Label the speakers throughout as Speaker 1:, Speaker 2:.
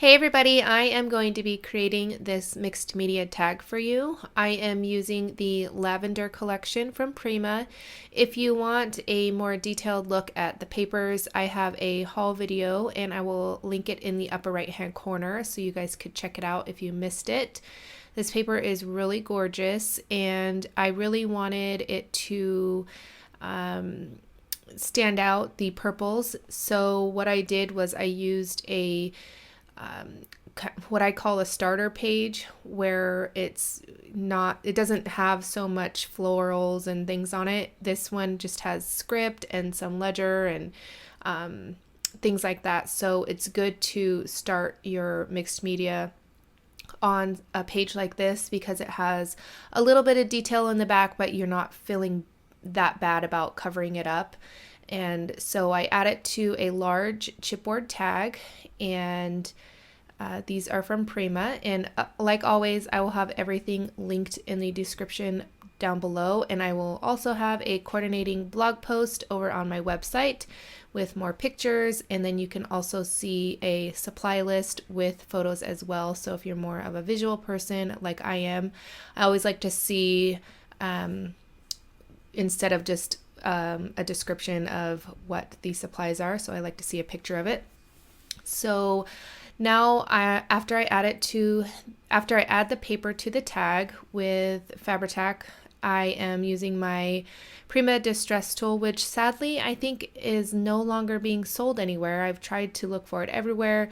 Speaker 1: Hey everybody, I am going to be creating this mixed media tag for you. I am using the Lavender collection from Prima. If you want a more detailed look at the papers, I have a haul video and I will link it in the upper right hand corner so you guys could check it out if you missed it. This paper is really gorgeous and I really wanted it to stand out, the purples. So what I did was I used a what I call a starter page where it doesn't have so much florals and things on it. This one just has script and some ledger and things like that. So it's good to start your mixed media on a page like this because it has a little bit of detail in the back, but you're not feeling that bad about covering it up. And so I add it to a large chipboard tag, and these are from Prima. And like always, I will have everything linked in the description down below. And I will also have a coordinating blog post over on my website with more pictures. And then you can also see a supply list with photos as well. So if you're more of a visual person like I am, I always like to see, instead of just a description of what the supplies are. So I like to see a picture of it. So now after I add the paper to the tag with Fabri-Tac, I am using my Prima Distress tool, which sadly I think is no longer being sold anywhere. I've tried to look for it everywhere,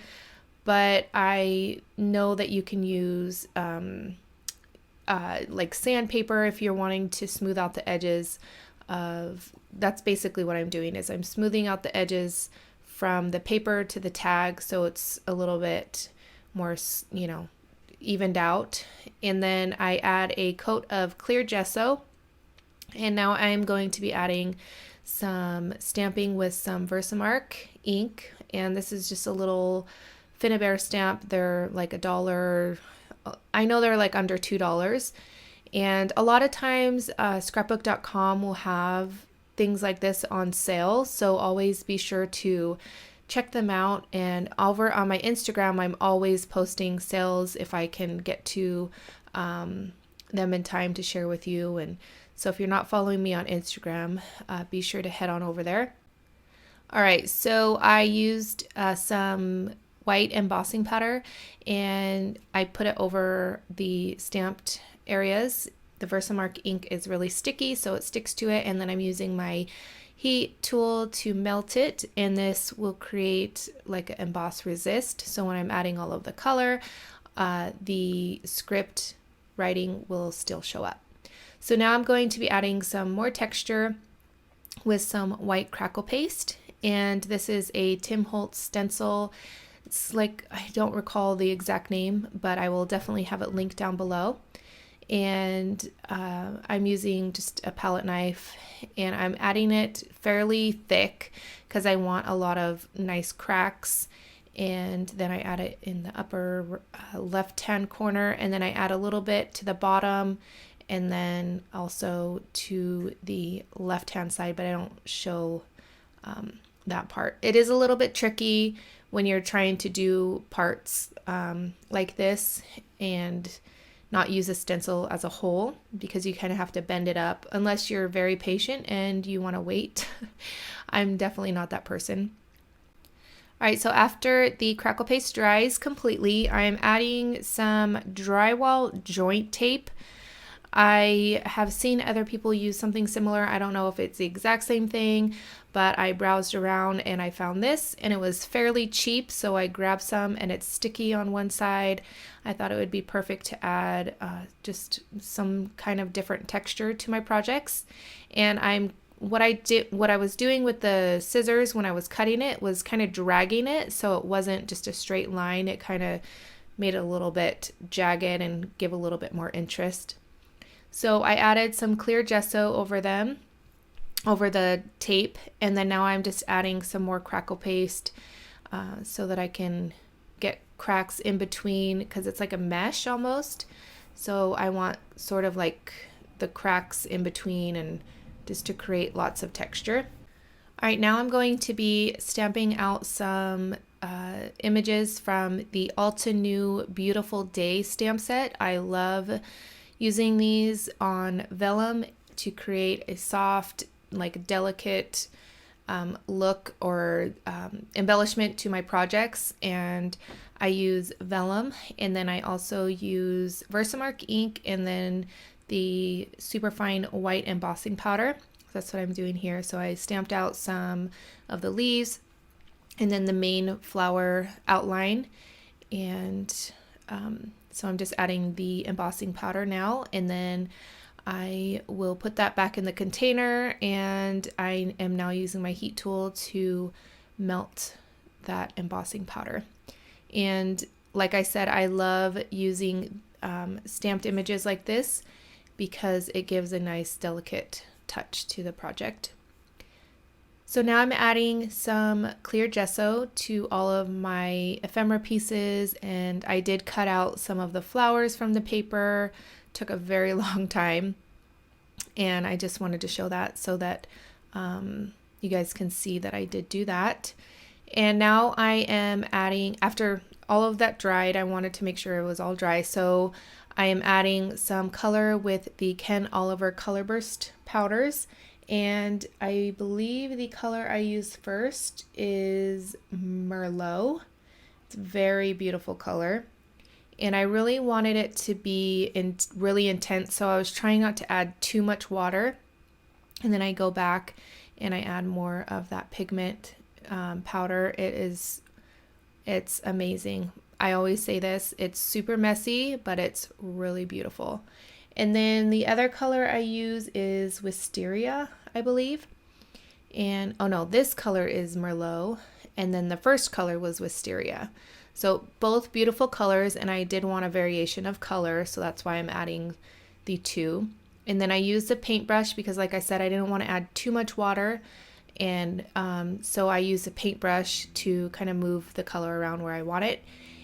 Speaker 1: but I know that you can use like sandpaper if you're wanting to smooth out the edges of. That's basically what I'm doing, is I'm smoothing out the edges from the paper to the tag so it's a little bit more, evened out. And then I add a coat of clear gesso, and now I'm going to be adding some stamping with some Versamark ink, and this is just a little Finnabair stamp. They're like $1. I know they're like under $2, and a lot of times scrapbook.com will have things like this on sale, so always be sure to check them out. And over on my Instagram, I'm always posting sales if I can get to them in time to share with you. And so if you're not following me on Instagram, be sure to head on over there. All right, so I used some white embossing powder and I put it over the stamped areas. The Versamark ink is really sticky, so it sticks to it, and then I'm using my heat tool to melt it, and this will create like an emboss resist. So when I'm adding all of the color, the script writing will still show up. So now I'm going to be adding some more texture with some white crackle paste, and this is a Tim Holtz stencil. It's like, I don't recall the exact name, but I will definitely have it linked down below. And I'm using just a palette knife, and I'm adding it fairly thick because I want a lot of nice cracks. And then I add it in the upper left hand corner, and then I add a little bit to the bottom, and then also to the left hand side, but I don't show that part. It is a little bit tricky when you're trying to do parts like this and not use a stencil as a whole, because you kind of have to bend it up unless you're very patient and you want to wait. I'm definitely not that person. All right, so after the crackle paste dries completely, I'm adding some drywall joint tape. I have seen other people use something similar. I don't know if it's the exact same thing, but I browsed around and I found this, and it was fairly cheap, so I grabbed some, and it's sticky on one side. I thought it would be perfect to add just some kind of different texture to my projects. And what I was doing with the scissors when I was cutting it was kind of dragging it, so it wasn't just a straight line. It kind of made it a little bit jagged and give a little bit more interest. So I added some clear gesso over the tape, and then now I'm just adding some more crackle paste so that I can get cracks in between, because it's like a mesh almost. So I want sort of like the cracks in between, and just to create lots of texture. All right, now I'm going to be stamping out some images from the Altenew Beautiful Day stamp set. I love using these on vellum to create a soft, like delicate look or embellishment to my projects. And I use vellum, and then I also use Versamark ink, and then the superfine white embossing powder. That's what I'm doing here. So I stamped out some of the leaves and then the main flower outline, and so I'm just adding the embossing powder now, and then I will put that back in the container, and I am now using my heat tool to melt that embossing powder. And like I said, I love using stamped images like this because it gives a nice delicate touch to the project. So now I'm adding some clear gesso to all of my ephemera pieces, and I did cut out some of the flowers from the paper. Took a very long time, and I just wanted to show that so that you guys can see that I did do that. And now I am adding, after all of that dried, I wanted to make sure it was all dry, so I am adding some color with the Ken Oliver colorburst powders. And I believe the color I used first is Merlot. It's a very beautiful color. And I really wanted it to be really intense, so I was trying not to add too much water. And then I go back and I add more of that pigment powder. It's amazing. I always say this, it's super messy, but it's really beautiful. And then the other color I use is Wisteria, I believe. And oh no, this color is Merlot, and then the first color was Wisteria. So both beautiful colors, and I did want a variation of color, so that's why I'm adding the two. And then I used a paintbrush because, like I said, I didn't want to add too much water, and so I used a paintbrush to kind of move the color around where I want it.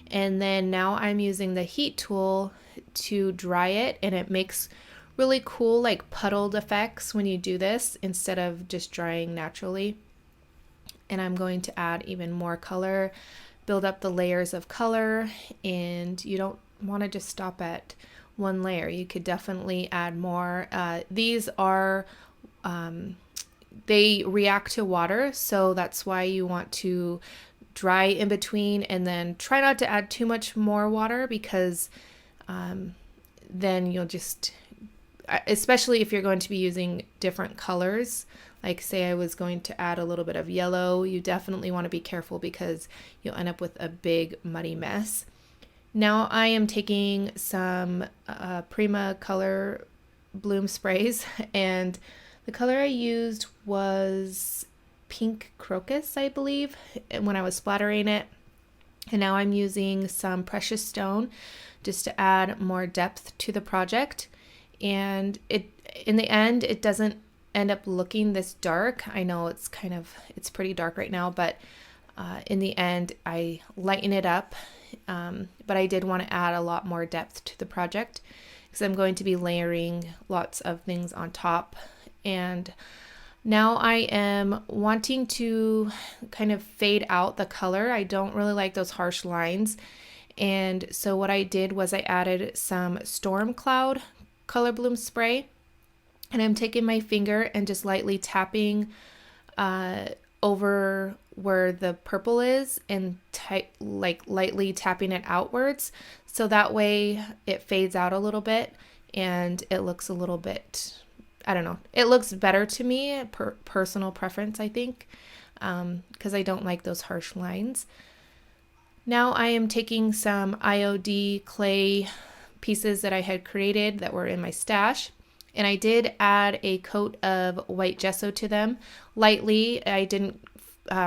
Speaker 1: And then now I'm using the heat tool to dry it, and it makes really cool like puddled effects when you do this instead of just drying naturally. And I'm going to add even more color, build up the layers of color, and you don't want to just stop at one layer. You could definitely add more. These are they react to water, so that's why you want to dry in between, and then try not to add too much more water, because then you'll just, especially if you're going to be using different colors, like say I was going to add a little bit of yellow, you definitely want to be careful because you'll end up with a big muddy mess. Now I am taking some Prima color bloom sprays, and the color I used was pink crocus, I believe, when I was splattering it. And now I'm using some precious stone just to add more depth to the project. And in the end, it doesn't end up looking this dark. I know it's pretty dark right now, but in the end, I lighten it up. But I did want to add a lot more depth to the project because I'm going to be layering lots of things on top. And now I am wanting to kind of fade out the color. I don't really like those harsh lines. And so what I did was I added some stormcloud color bloom spray. And I'm taking my finger and just lightly tapping over where the purple is, and lightly tapping it outwards. So that way it fades out a little bit and it looks a little bit, I don't know, it looks better to me, personal preference, I think, because I don't like those harsh lines. Now I am taking some IOD clay pieces that I had created that were in my stash, and I did add a coat of white gesso to them, lightly. I didn't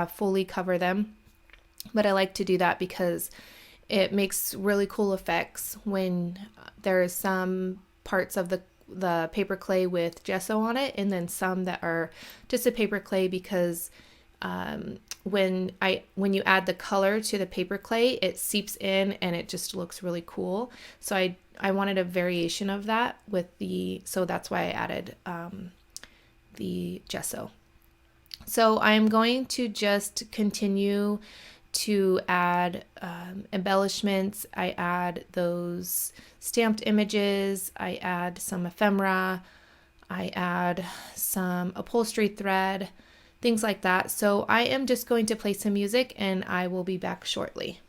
Speaker 1: fully cover them, but I like to do that because it makes really cool effects when there's some parts of the paper clay with gesso on it, and then some that are just a paper clay, because when you add the color to the paper clay, it seeps in and it just looks really cool. So I wanted a variation of that so that's why I added the gesso. So I'm going to just continue to add embellishments. I add those stamped images, I add some ephemera, I add some upholstery thread, things like that. So I am just going to play some music and I will be back shortly.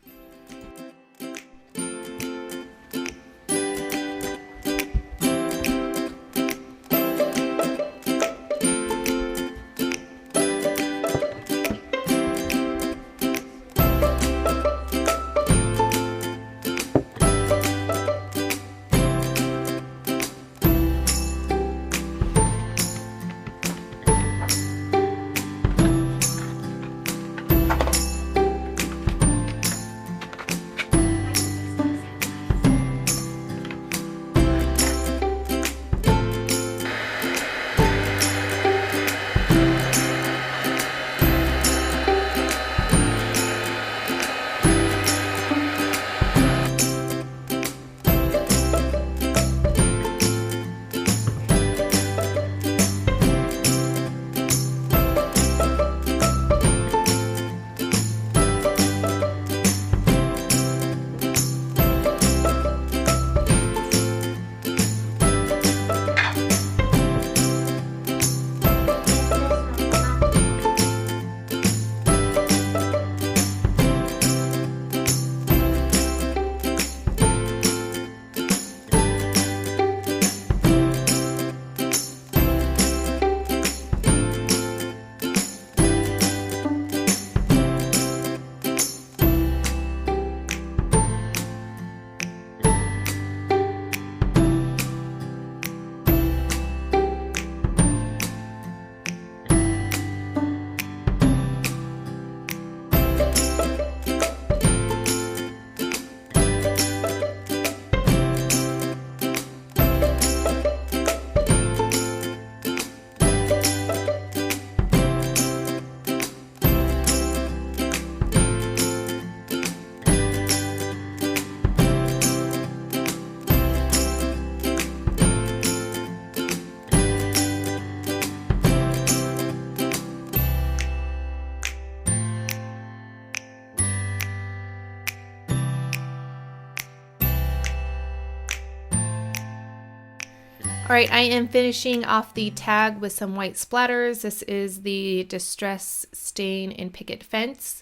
Speaker 1: All right, I am finishing off the tag with some white splatters. This is the Distress Stain in Picket Fence.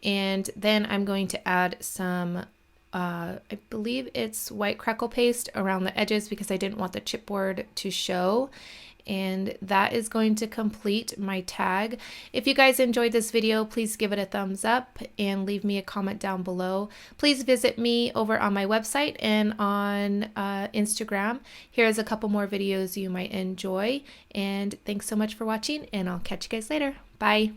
Speaker 1: And then I'm going to add some, I believe it's white crackle paste around the edges because I didn't want the chipboard to show. And that is going to complete my tag. If you guys enjoyed this video, please give it a thumbs up and leave me a comment down below. Please visit me over on my website and on Instagram. Here's a couple more videos you might enjoy. And thanks so much for watching, and I'll catch you guys later. Bye.